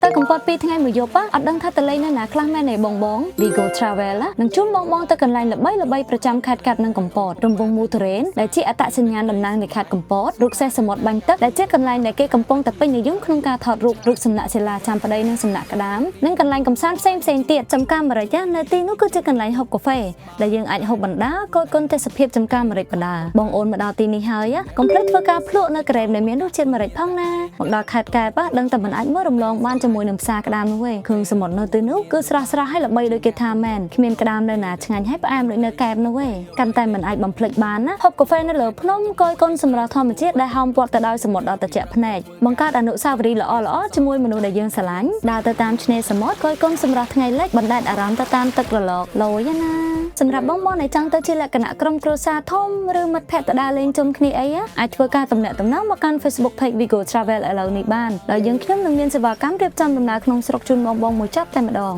តែកំពតពីថ្ងៃមួយយប់អត់ដឹងថាតលេងនៅណាខ្លះមែនទេបង Vigo Travel នឹងជួបបងទៅកន្លែងល្បីប្រចាំខេត្តកាត់នឹងកំពតរង្វង់មូធរ៉េនដែលជាអត្តសញ្ញាណតំណាងនៃខេត្តកំពតរូបសេះសមុទ្របាញ់ទឹកដែលជាកន្លែងដែលគេកំពុងតែពេញនិយមក្នុងការថតរូបសំណាក់សិលាចាំប្តីនិងសំណាក់ក្តាមនិងកន្លែងកំសាន្តផ្សេងទៀតចំការម្រេចនៅទីនោះគឺជាកន្លែងហូបកាហ្វេដែលយើងអាចហូបបណ្ដាគយគន់ទេសភាពចំការម្រេចបណ្ដាបងអូនមកដល់ទីនេះហើយកុំភ្លេចធ្វើការភ្លក់នៅក្រែមដែលមានរសជាតិម្រេចផងណាមកដល់ខេត្តកែបដឹងតែមិនអាចមើលរំលងបានជាមួយនឹងផ្សារក្តាមនោះទេគ្រឿងសមុទ្រនៅទីនោះគឺស្រស់ហើយល្បីដូចគេថាមែនគ្មានក្តាមនៅណាឆ្ងាញ់ហើយផ្អែមដូចនៅកែបនោះទេកាន់តែមិនអាចបំភ្លេចបានណាហូបកាហ្វេនៅលើភ្នំគយគន់សម្រស់ធម្មជាតិដែលហោមព័ទ្ធទៅដោយសមុទ្រដ៏ត្រជាក់ភ្នែកបង្កើតអនុស្សាវរីយ៍ល្អជាមួយមនុស្សដែលយើងស្រឡាញ់ដើរទៅតាមឆ្នេរសមុទ្រគយគន់សម្រស់ថ្ងៃលិចបណ្ដែតអារម្មណ៍ទៅតាមទឹករលកលយណាសម្រាប់បងដែលចង់ទៅជាលក្ខណៈក្រុមគ្រួសារធំឬមិត្តភក្តិទៅដើរលេងជុំគ្នាអីអាចធ្វើការទំនាក់ទំនងមកកាន់ Facebook Page Vigo Travel ឥឡូវនេះបានដោយយើងខ្ញុំនឹងមានសេវាកម្មរៀបចំដំណើរក្នុងស្រុកជូនបងមួយចប់តែម្ដង